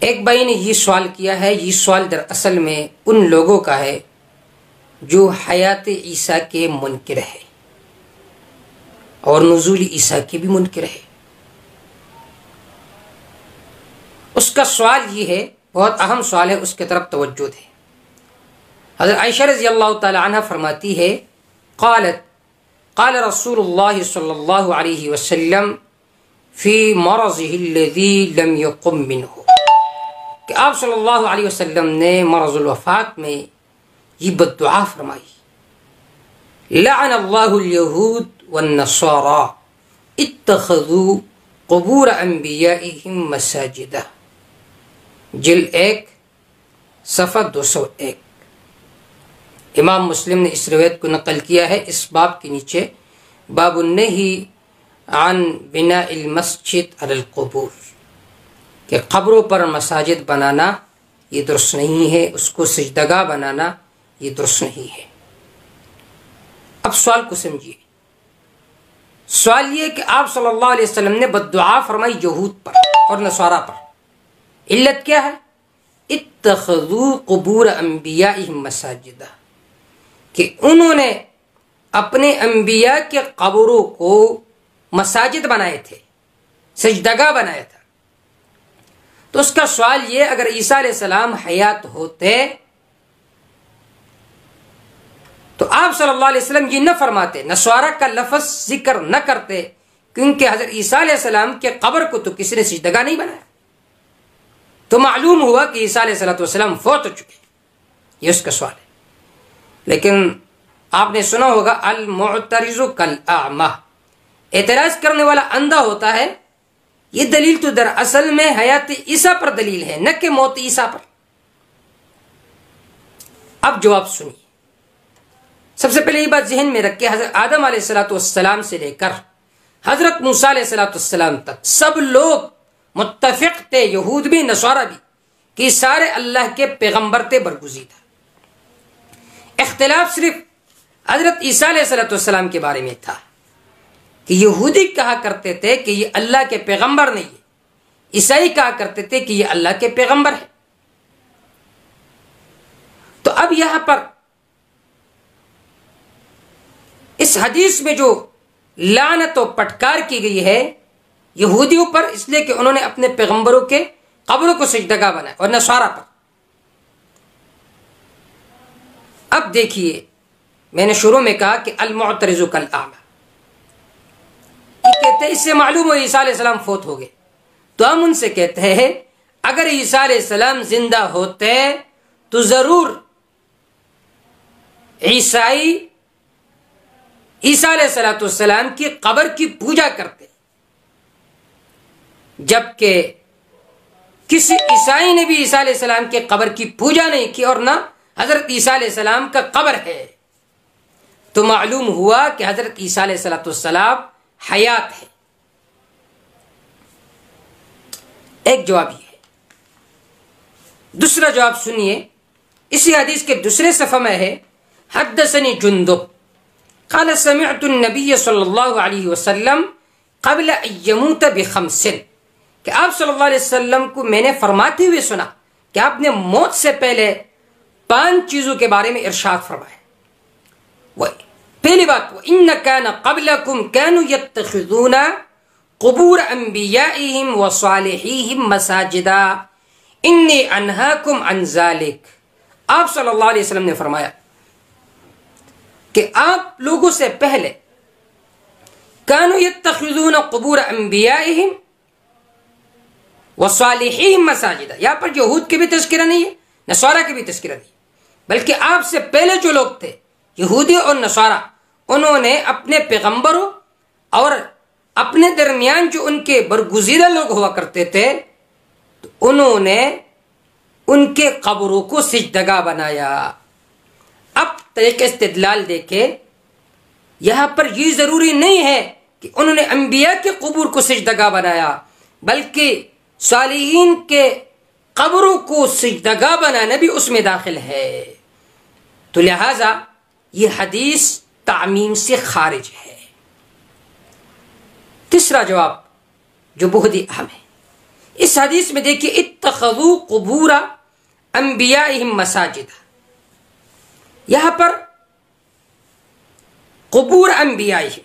एक भाई ने ये सवाल किया है, ये सवाल दरअसल में उन लोगों का है जो हयात ईसा के मुनकिर है और नुज़ूल ईसा के भी मुनकिर है। उसका सवाल ये है, बहुत अहम सवाल है, उसके तरफ तवज्जो है। हज़रत आयशा रज़ियल्लाहु ताला अन्हा फरमाती है, क़ालत क़ाल रसूलुल्लाह सल्लल्लाहु अलैहि वसल्लम फ़ी मरज़िही लज़ी लम यक़ुम मिन्हु, कि आप सल्लल्लाहु अलैहि वसल्लम ने मरज़ुल वफ़ात में ये बद्दुआ फरमाई, लअनल्लाहुल यहूद वन्नसारा इत्तख़ज़ू क़ुबूर अंबियाइहिम मसाजिदा। जिल्द 1 सफ़ा 201। इमाम मुस्लिम ने इस रिवायत को नकल किया है। इस बाब के नीचे बाबुन्नही अन बिनाइल मस्जिद अलल क़ुबूर, कि क़ब्रों पर मसाजिद बनाना ये दुरुस्त नहीं है, उसको सजदगा बनाना ये दुरुस्त नहीं है। अब सवाल को समझिए। सवाल ये कि आप सल्लल्लाहु अलैहि वसल्लम ने बद्दुआ फरमाई यहूद पर और नसारा पर, इल्लत क्या है? इत्तख़ज़ू क़ुबूर अंबियाइहिम मसाजिदा, कि उन्होंने अपने अंबिया के कब्रों को मसाजिद बनाए थे, सजदगा बनाया था। तो उसका सवाल ये, अगर ईसा अलैहिस्सलाम हयात होते तो आप सल्लल्लाहु अलैहि वसल्लम ये न फरमाते, नस्वारा का लफ्ज़ जिक्र न करते, क्योंकि हज़रत ईसा अलैहिस्सलाम के कब्र को तो किसी ने सजदगा नहीं बनाया। तो मालूम हुआ कि ईसा अलैहिस्सलाम फौत हो चुके। ये उसका सवाल है। लेकिन आपने सुना होगा अल मुअतरिज़ु कल आमा, एतराज करने वाला अंधा होता है। ये दलील तो दरअसल में हयात ईसा पर दलील है, न कि मौत ईसा पर। अब जवाब सुनिए। सबसे पहले ये बात जहन में रख के, हज़रत आदम अलैहिस्सलाम से लेकर हज़रत मूसा अलैहिस्सलाम तक सब लोग मुत्तफ़िक़ थे, यहूद भी नसारा भी, कि सारे अल्लाह के पैगंबर थे, बरगुज़ीदा। इख्तिलाफ सिर्फ हज़रत ईसा अलैहिस्सलाम के बारे में था कि यहूदी कहा करते थे कि ये अल्लाह के पैगंबर नहीं है, ईसाई कहा करते थे कि ये अल्लाह के पैगंबर है। तो अब यहां पर इस हदीस में जो लानत और पटकार की गई है यहूदियों पर, इसलिए कि उन्होंने अपने पैगंबरों के कब्रों को सजदगा बनाया, और नसारा पर। अब देखिए, मैंने शुरू में कहा कि अल मुअतरिज़ु कल आमा, कहते हैं इससे मालूम हो ईसा अलैहिस्सलाम फौत हो गए। तो हम उनसे कहते हैं, अगर ईसा अलैहिस्सलाम जिंदा होते तो जरूर ईसाई ईसा अलैहिस्सलाम की कब्र की पूजा करते, जबकि किसी ईसाई ने भी ईसा अलैहिस्सलाम के कब्र की पूजा नहीं की और ना हजरत ईसा अलैहिस्सलाम का कब्र है। तो मालूम हुआ कि हजरत ईसा अलैहिस्सलाम हयात है। एक जवाब ये है। दूसरा जवाब सुनिए। इसी हदीस के दूसरे सफ़ा में है, हद्दसनी जुंदुब क़ाल समिअतु नबी सल्लल्लाहु अलैहि वसल्लम क़ब्ल अन यमूत बिखम्सिन, कि आप सल्लल्लाहु अलैहि वसल्लम को मैंने फरमाते हुए सुना कि आपने मौत से पहले 5 चीजों के बारे में इरशाद फरमाया। पहली बात, इन्ना काना क़ब्लकुम कानू यत्तख़िज़ूना क़ुबूर अंबियाइहिम व सालिहीहिम मसाजिदा इन्नी अनहाकुम अन ज़ालिक। आप सल्लल्लाहु अलैहि वसल्लम ने फरमाया कि आप लोगों से पहले कानू यत्तख़िज़ूना क़ुबूर अंबियाइहिम व सालिहीहिम मसाजिदा। यहाँ पर यहूद के भी तज़किरा नहीं है, नसारा के भी तज़किरा नहीं, बल्कि आपसे पहले जो लोग थे यहूदी और नसारा, उन्होंने अपने पैगंबरों और अपने दरमियान जो उनके बरगुज़ीदा लोग हुआ करते थे, तो उन्होंने उनके कब्रों को सिजदगा बनाया। अब तरीके इस्तिदलाल देखे, यहां पर यह जरूरी नहीं है कि उन्होंने अंबिया के कब्र को सिजदगा बनाया, बल्कि सालिहीन के कब्रों को सिजदगा बनाना भी उसमें दाखिल है। तो लिहाजा यह हदीस तामीम से खारिज है। तीसरा जवाब जो बहुत ही अहम है, इस हदीस में देखिए, इत्तखज़ू क़ुबूर अंबियाइहिम मसाजिद, यहां पर क़ुबूर अंबियाइहिम,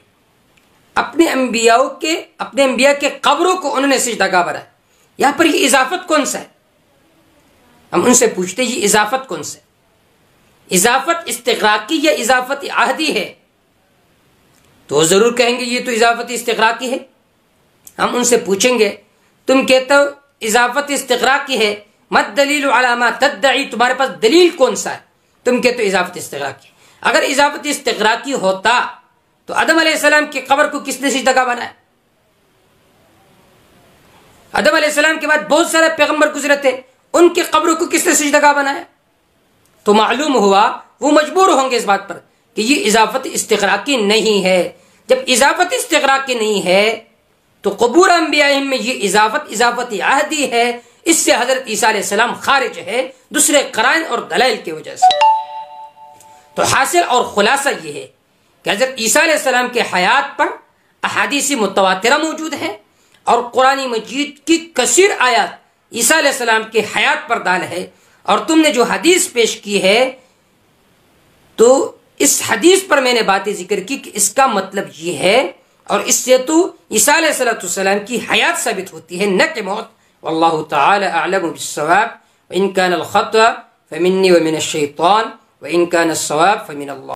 अपने अंबिया के कब्रों को उन्होंने सिजदागाह बनाया। यहां पर ये इजाफत कौन सा है? हम उनसे पूछते ये इजाफत कौन सा है? इजाफत इस्तिग़राक़ी या इजाफत आहदी है? तो जरूर कहेंगे ये तो इजाफत इस्तिग़राक़ी है। हम उनसे पूछेंगे, तुम कहते हो इजाफत इस्तिग़राक़ी है, मत दलील अला मा तद्दई, तुम्हारे पास दलील कौन सा है? तुम कहते हो इजाफत इस्तिग़राक़ी। अगर इजाफत इस्तिग़राक़ी होता तो आदम अलैहिस्सलाम की कब्र को किसने सिजदागाह बनाया? आदम अलैहिस्सलाम के बाद बहुत सारे पैगंबर गुजरे थे, उनकी कब्रों को किसने सिजदागाह बनाया? तो मालूम हुआ वो मजबूर होंगे इस बात पर कि ये इजाफत इस्तिग़राक़ी नहीं है। जब इजाफत इस्तिग़राक़ी नहीं है तो क़ुबूर अंबियाइहिम में ये इजाफत आहदी है। इससे हजरत ईसा अलैहिस्सलाम खारिज है दूसरे क़राइन और दलाइल की वजह से। तो हासिल और खुलासा ये है कि हजरत ईसा अलैहिस्सलाम के हयात पर अहादीस मुतवातिरा मौजूद है और कुरान मजीद की कसीर आयत ईसा अलैहिस्सलाम के हयात पर दाल है। और तुमने जो हदीस पेश की है, तो इस हदीस पर मैंने बातें जिक्र की कि इसका मतलब ये है, और इससे तो ईसा अलैहिस्सलाम की हयात साबित होती है, न कि मौत। वल्लाहु तआला अअलम बिस्सवाब। व इन कान अल खता फमिन्नी व मिन अश-शैतान व इन कान अस-सवाब फमिन अल्लाह।